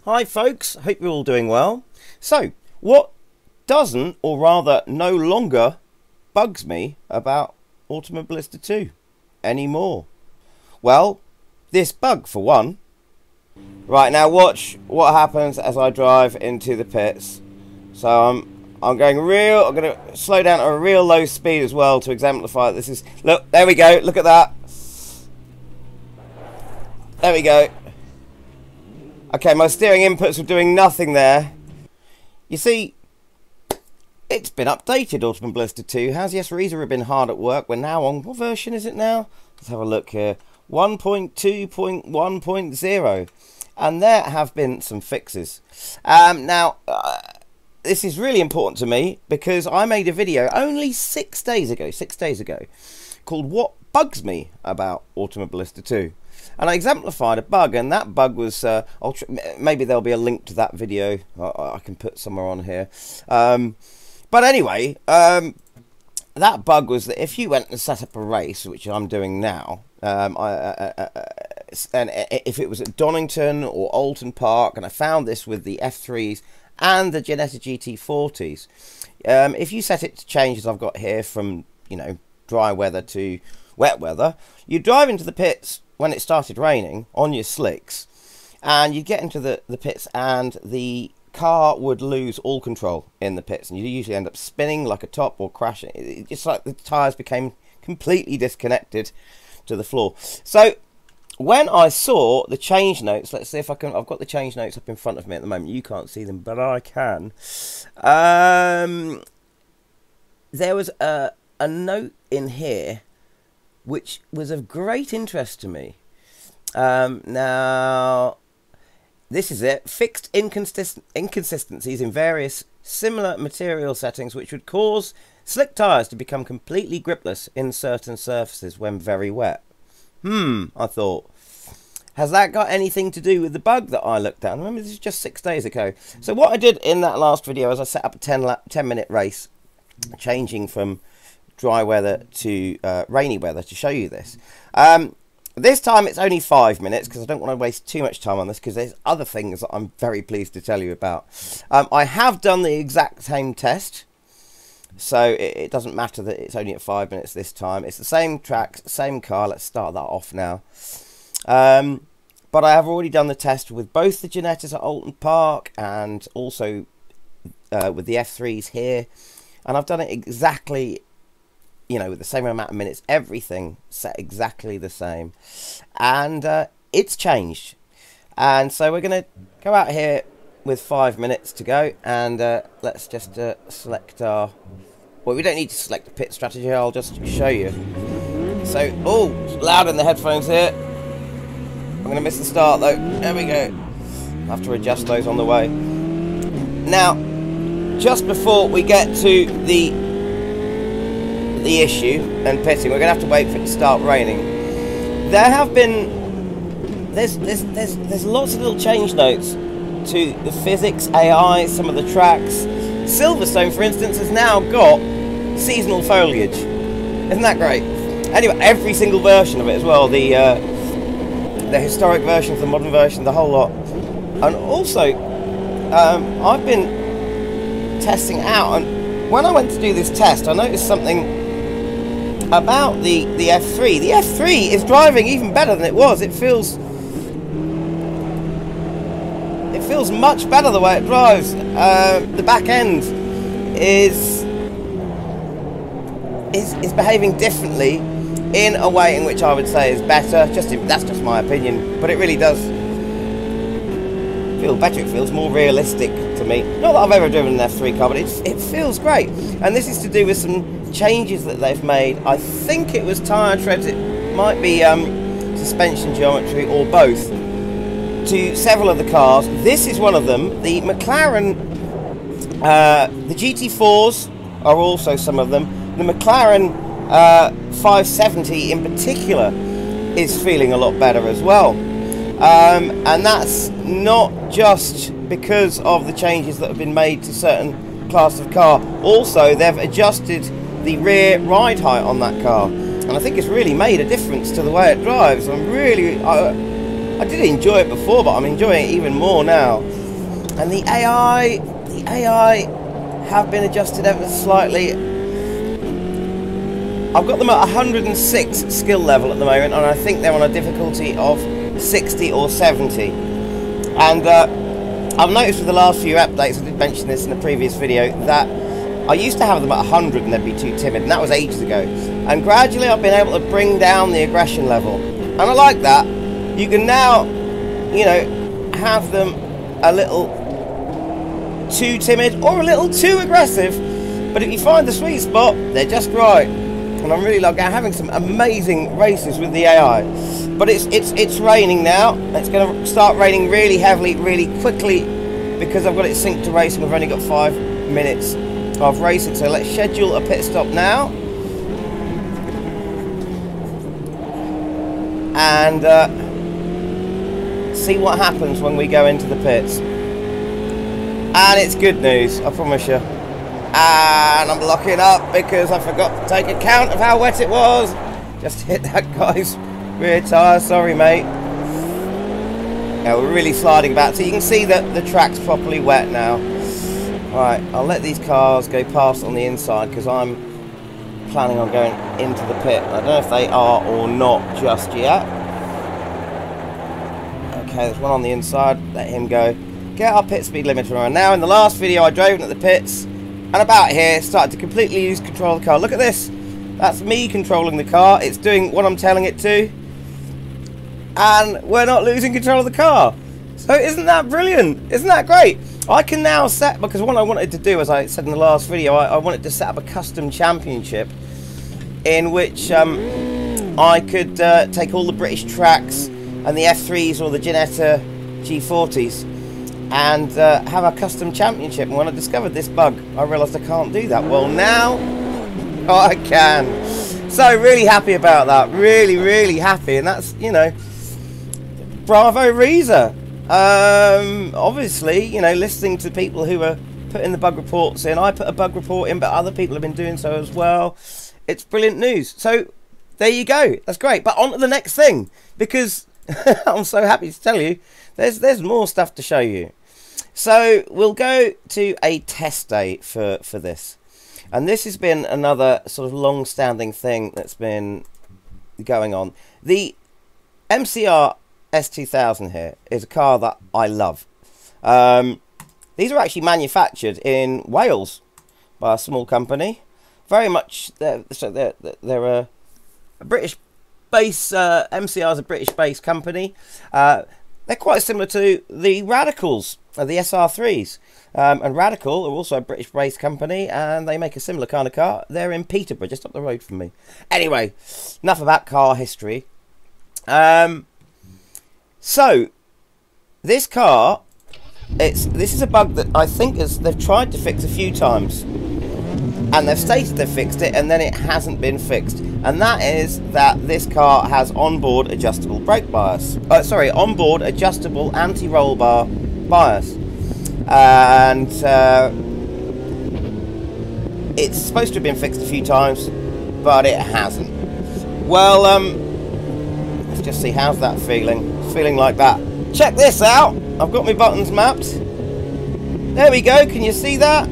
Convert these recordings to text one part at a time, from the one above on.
Hi folks, hope you're all doing well. So, what doesn't, or rather no longer, bugs me about Automobilista 2 anymore? Well, this bug for one. Right, now watch what happens as I drive into the pits. So I'm going I'm going to slow down at a real low speed as well to exemplify this is, look, there we go, look at that. There we go. Okay, my steering inputs were doing nothing there. You see, it's been updated, Automobilista 2 has. Yes, Reiza have been hard at work. We're now on, what version is it now? Let's have a look here. 1.2.1.0. And there have been some fixes. This is really important to me because I made a video only 6 days ago, called What Bugs Me About Automobilista 2. And I exemplified a bug, and that bug was, maybe there'll be a link to that video I can put somewhere on here. But anyway, that bug was that if you went and set up a race, which I'm doing now, and if it was at Donington or Alton Park, and I found this with the F3s and the Ginetta GT40s, if you set it to change, as I've got here, from, you know, dry weather to wet weather, you drive into the pits when it started raining on your slicks, and you get into the pits and the car would lose all control in the pits, and you usually end up spinning like a top or crashing. It's just like the tyres became completely disconnected to the floor. So when I saw the change notes, let's see if I can, I've got the change notes up in front of me at the moment, you can't see them but I can. There was a note in here which was of great interest to me. Now, this is it. Fixed inconsistencies in various similar material settings which would cause slick tyres to become completely gripless in certain surfaces when very wet. I thought, has that got anything to do with the bug that I looked at? Remember, this is just 6 days ago. So what I did in that last video is I set up a 10-minute race, changing from dry weather to rainy weather to show you this. This time it's only 5 minutes because I don't want to waste too much time on this because there's other things that I'm very pleased to tell you about. I have done the exact same test, so it doesn't matter that it's only at 5 minutes this time. It's the same track, same car. Let's start that off now. But I have already done the test with both the Ginettas at Alton Park and also with the F3s here, and I've done it exactly, you know, with the same amount of minutes, everything set exactly the same, and it's changed. And so we're going to go out here with 5 minutes to go, and let's just select our, well, we don't need to select the pit strategy, I'll just show you. So, oh, it's loud in the headphones here. I'm going to miss the start though. There we go. I have to adjust those on the way. Now, just before we get to the issue and pitting, we're going to have to wait for it to start raining. There have been, there's lots of little change notes to the physics, AI, some of the tracks. Silverstone, for instance, has now got seasonal foliage. Isn't that great? Anyway, every single version of it as well, the historic versions, the modern version, the whole lot. And also, I've been testing out, and when I went to do this test, I noticed something about the F3. The F3 is driving even better than it was. It feels much better the way it drives. The back end is behaving differently in a way in which I would say is better. That's just my opinion, but it really does feel better. It feels more realistic to me. Not that I've ever driven an F3 car, but it feels great. And this is to do with some changes that they've made. I think it was tyre treads, it might be suspension geometry, or both, to several of the cars. This is one of them. The McLaren, the GT4s are also some of them. The McLaren 570 in particular is feeling a lot better as well. And that's not just because of the changes that have been made to certain class of car. Also, they've adjusted the rear ride height on that car, and I think it's really made a difference to the way it drives. I did enjoy it before, but I'm enjoying it even more now. And the AI have been adjusted ever slightly. I've got them at 106 skill level at the moment, and I think they're on a difficulty of 60 or 70. And I've noticed with the last few updates, I did mention this in a previous video, that I used to have them at 100 and they'd be too timid, and that was ages ago. And gradually I've been able to bring down the aggression level, and I like that. You can now, you know, have them a little too timid or a little too aggressive, but if you find the sweet spot, they're just right. And I'm really like having some amazing races with the AI. But it's raining now. It's going to start raining really heavily, really quickly, because I've got it synced to racing. We've only got 5 minutes of racing, so let's schedule a pit stop now. And see what happens when we go into the pits. And it's good news, I promise you. And I'm locking up because I forgot to take account of how wet it was. Just hit that guy's rear tyre, sorry mate. Yeah, we're really sliding back, so you can see that the track's properly wet now. Right, I'll let these cars go past on the inside because I'm planning on going into the pit. I don't know if they are or not just yet. Okay, there's one on the inside, let him go. Get our pit speed limiter on. Now in the last video I drove into the pits, and about here started to completely lose control of the car. Look at this. That's me controlling the car. It's doing what I'm telling it to. And we're not losing control of the car. So isn't that brilliant? Isn't that great? I can now set, because what I wanted to do, as I said in the last video, I wanted to set up a custom championship in which I could take all the British tracks and the F3s or the Ginetta G40s and have a custom championship. And when I discovered this bug, I realised I can't do that. Well, now I can. So really happy about that. Really, really happy. And that's, you know, bravo Reiza. Obviously, you know, listening to people who are putting the bug reports in. I put a bug report in, but other people have been doing so as well. It's brilliant news. So there you go. That's great. But on to the next thing, because I'm so happy to tell you there's more stuff to show you. So we'll go to a test day for this. And this has been another sort of long-standing thing that's been going on. The MCR S2000 here is a car that I love. These are actually manufactured in Wales by a small company. Very much, they're a British base. MCR is a British based company. They're quite similar to the Radicals, the SR3s. And Radical are also a British based company, and they make a similar kind of car. They're in Peterborough, just up the road from me. Anyway, enough about car history. So this car, this is a bug that I think they've tried to fix a few times, and they've stated they've fixed it, and then it hasn't been fixed. And that is that this car has onboard adjustable brake bias. Onboard adjustable anti-roll bar bias. And it's supposed to have been fixed a few times, but it hasn't. Well, let's just see, how's that feeling? It's feeling like that. Check this out. I've got my buttons mapped. There we go. Can you see that?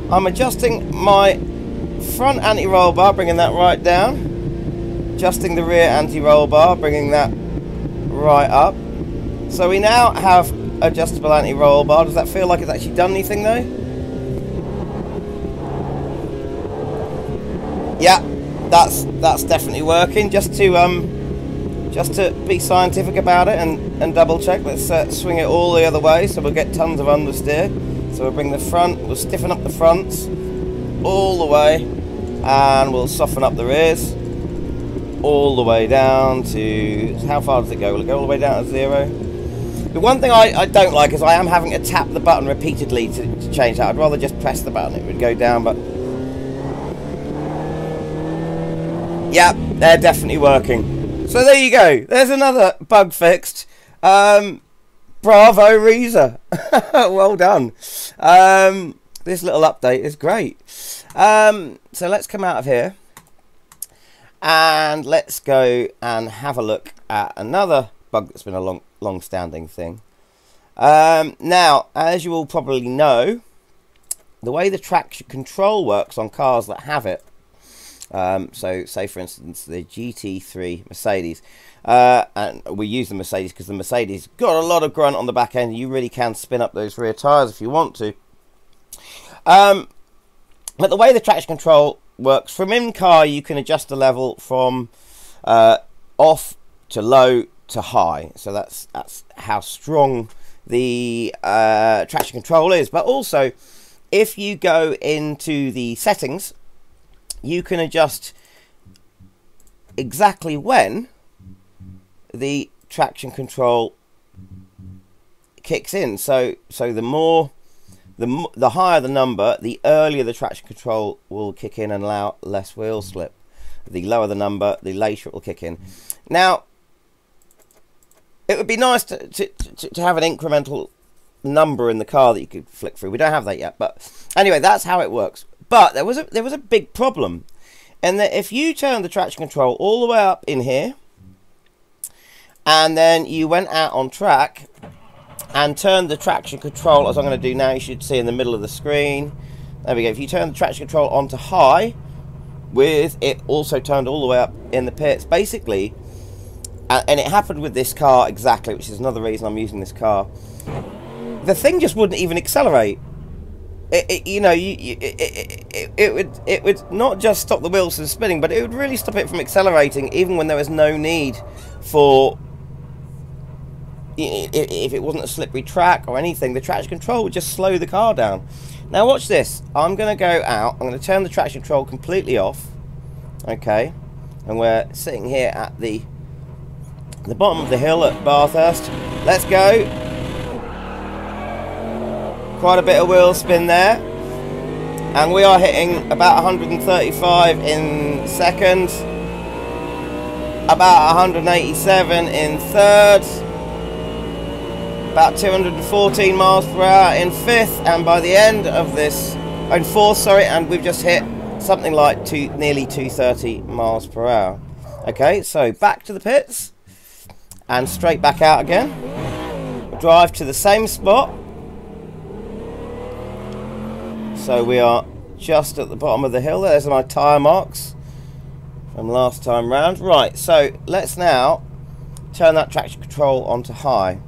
I'm adjusting my front anti-roll bar, bringing that right down. Adjusting the rear anti-roll bar, bringing that right up. So we now have adjustable anti-roll bar. Does that feel like it's actually done anything though? Yeah, that's definitely working. Just to be scientific about it and double check, let's swing it all the other way so we'll get tons of understeer. So we'll bring the front, we'll stiffen up the fronts all the way, and we'll soften up the rears all the way down to, how far does it go? Will it go all the way down to 0? The one thing I don't like is I am having to tap the button repeatedly to change that. I'd rather just press the button, it would go down, but yeah, they're definitely working. So there you go, there's another bug fixed. Bravo Reiza. Well done. This little update is great. So let's come out of here and let's go and have a look at another bug that's been a long-standing thing. Now, as you all probably know, the way the traction control works on cars that have it, so say for instance the GT3 Mercedes, and we use the Mercedes because the Mercedes got a lot of grunt on the back end. You really can spin up those rear tyres if you want to. But the way the traction control works, from in-car you can adjust the level from off to low to high. So that's how strong the traction control is. But also, if you go into the settings, you can adjust exactly when the traction control kicks in. So the higher the number, the earlier the traction control will kick in and allow less wheel slip. The lower the number, the later it will kick in. Now, it would be nice to have an incremental number in the car that you could flick through. We don't have that yet, but anyway, that's how it works. But there was a big problem, and that if you turn the traction control all the way up in here, and then you went out on track and turned the traction control, as I'm going to do now, you should see in the middle of the screen. There we go. If you turn the traction control onto high, with it also turned all the way up in the pits, basically, and it happened with this car exactly, which is another reason I'm using this car. The thing just wouldn't even accelerate. It would not just stop the wheels from spinning, but it would really stop it from accelerating, even when there was no need for. If it wasn't a slippery track or anything, the traction control would just slow the car down. Now watch this. I'm going to go out. I'm going to turn the traction control completely off. Okay, and we're sitting here at the bottom of the hill at Bathurst. Let's go. Quite a bit of wheel spin there, and we are hitting about 135 in second, about 187 in third, about 214 miles per hour in fifth, and by the end of this, in fourth, sorry, and we've just hit something like nearly 230 miles per hour. Okay, so back to the pits and straight back out again. We'll drive to the same spot. So we are just at the bottom of the hill. There's my tyre marks from last time round. Right, so let's now turn that traction control onto high.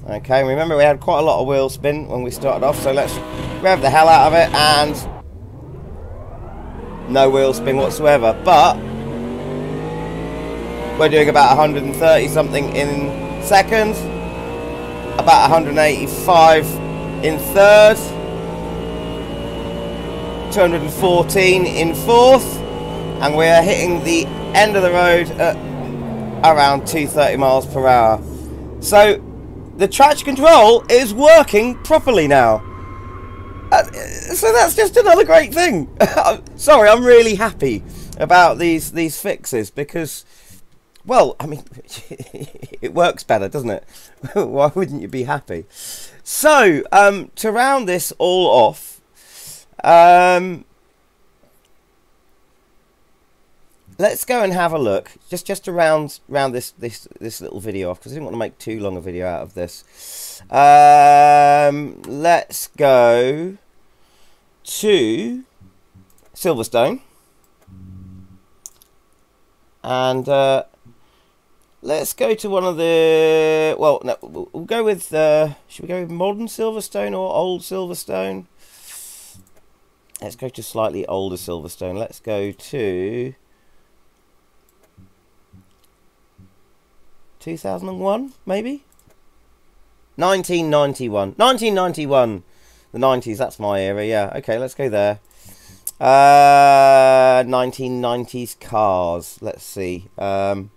Okay, remember we had quite a lot of wheel spin when we started off, so let's rev the hell out of it, and no wheel spin whatsoever. But we're doing about 130 something in second, about 185 in third, 214 in fourth, and we are hitting the end of the road at around 230 miles per hour. So the traction control is working properly now. So that's just another great thing. Sorry, I'm really happy about these fixes because, well, I mean, it works better, doesn't it? Why wouldn't you be happy? So, to round this all off, let's go and have a look, just to round this little video off, because I didn't want to make too long a video out of this. Let's go to Silverstone, and let's go to one of the, well, no, we'll go with, should we go with modern Silverstone or old Silverstone? Let's go to slightly older Silverstone. Let's go to 2001, maybe? 1991. 1991. The 90s, that's my era, yeah. Okay, let's go there. 1990s cars. Let's see. I'm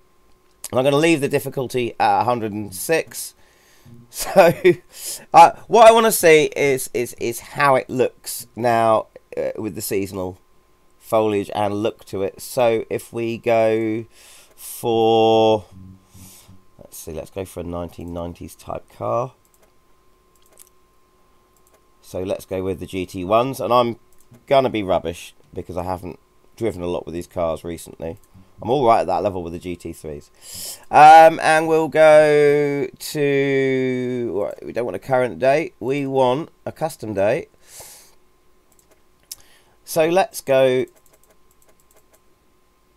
going to leave the difficulty at 106. So, what I want to see is how it looks now with the seasonal foliage and look to it. So, if we go for, let's see, let's go for a 1990s type car. So let's go with the GT1s, and I'm gonna be rubbish because I haven't driven a lot with these cars recently. I'm all right at that level with the GT3s. And we'll go to, we don't want a current date, we want a custom date. So let's go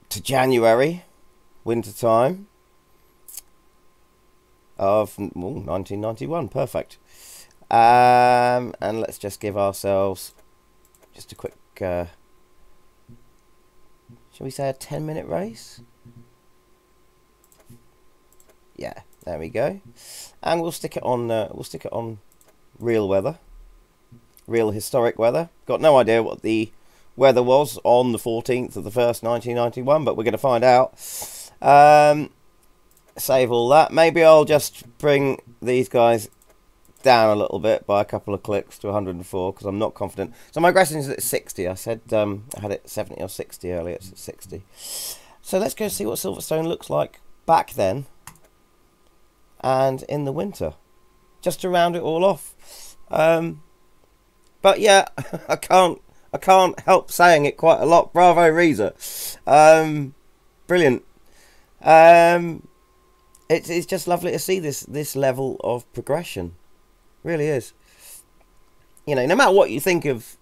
to January, winter time of 1991. Perfect. And let's just give ourselves just a quick, shall we say a 10-minute race? Yeah, there we go. And we'll stick it on real weather, real historic weather. Got no idea what the weather was on the 14th of the 1st, 1991, but we're going to find out. Save all that. Maybe I'll just bring these guys down a little bit by a couple of clicks to 104 because I'm not confident. So my aggression is at 60. I said I had it 70 or 60 earlier. It's at 60. So let's go see what Silverstone looks like back then and in the winter, just to round it all off. But yeah, I can't help saying it quite a lot. Bravo, Reiza. Brilliant. It's just lovely to see this level of progression. Really is. You know, no matter what you think of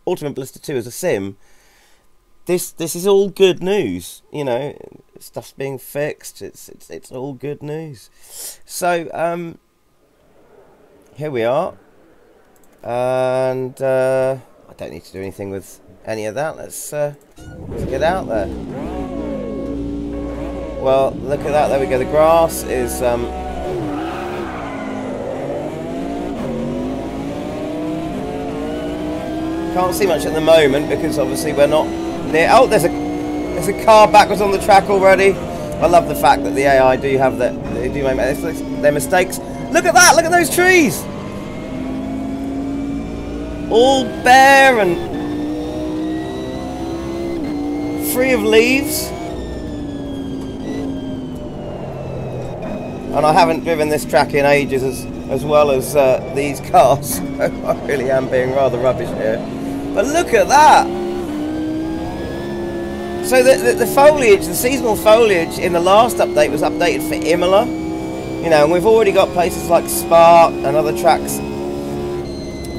Ultimate Blister 2 as a sim, this is all good news. You know, stuff's being fixed. It's all good news. So here we are, and I don't need to do anything with any of that. Let's get out there. Well, look at that. There we go. The grass is can't see much at the moment because obviously we're not near. Oh, there's a car backwards on the track already. I love the fact that the AI do have that. They do make their mistakes. Look at that! Look at those trees. All bare and free of leaves. And I haven't driven this track in ages as well as these cars. I really am being rather rubbish here. But look at that! So the foliage, the seasonal foliage in the last update was updated for Imola. You know, and we've already got places like Spa and other tracks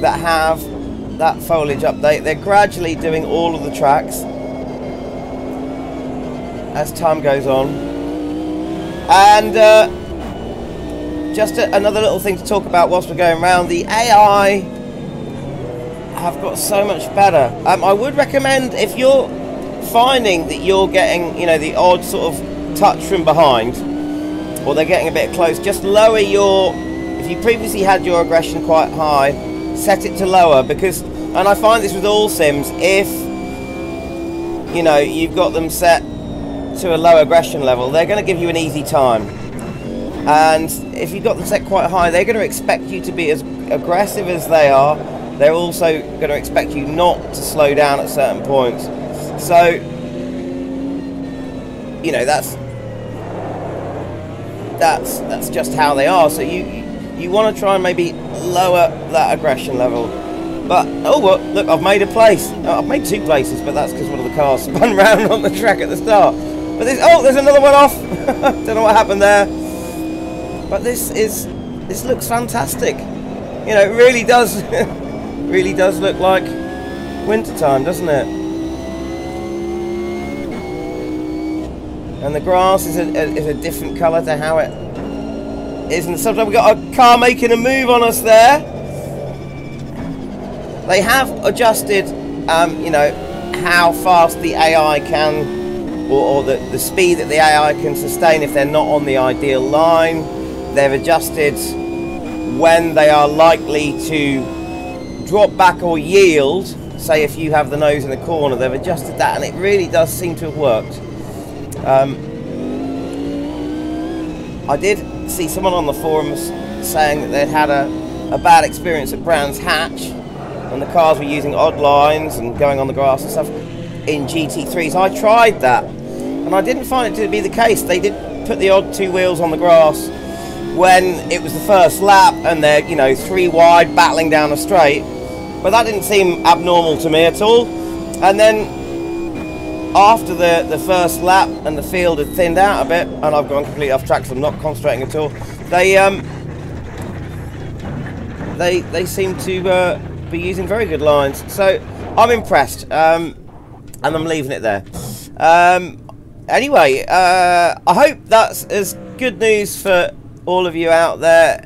that have that foliage update. They're gradually doing all of the tracks as time goes on. And just another little thing to talk about whilst we're going around, the AI have got so much better. I would recommend, if you're finding that you're getting, you know, the odd sort of touch from behind, or they're getting a bit close, just lower your, if you previously had your aggression quite high, set it to lower, because, and I find this with all sims, if, you know, you've got them set to a low aggression level, they're going to give you an easy time. And if you've got them set quite high, they're going to expect you to be as aggressive as they are. They're also going to expect you not to slow down at certain points. So, you know, that's just how they are. So you want to try and maybe lower that aggression level. But oh, well, look, I've made a place. I've made 2 places, but that's because one of the cars spun round on the track at the start. But there's another one off. Don't know what happened there. But this looks fantastic. You know, it really does. Really does look like wintertime, doesn't it? And the grass is a different colour to how it is. And sometimes we've got a car making a move on us there. They have adjusted, you know, how fast the AI can, or the speed that the AI can sustain if they're not on the ideal line. They've adjusted when they are likely to drop back or yield. Say if you have the nose in the corner, they've adjusted that, and it really does seem to have worked. I did see someone on the forums saying that they'd had a bad experience at Brands Hatch, and the cars were using odd lines and going on the grass and stuff in GT3s. I tried that, and I didn't find it to be the case. They did put the odd 2 wheels on the grass when it was the first lap, and they're, you know, 3 wide battling down a straight. But that didn't seem abnormal to me at all. And then after the first lap and the field had thinned out a bit, and I've gone completely off track, so I'm not concentrating at all. They seem to be using very good lines, so I'm impressed, and I'm leaving it there. Anyway, I hope that's as good news for all of you out there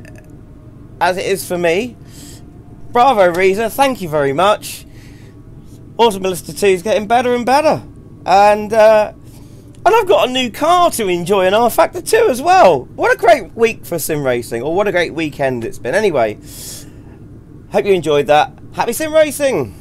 as it is for me. Bravo, Reiza, thank you very much. Automobilista 2 is getting better and better, and I've got a new car to enjoy in R-Factor 2 as well. What a great week for sim racing, or what a great weekend it's been. Anyway, hope you enjoyed that. Happy sim racing!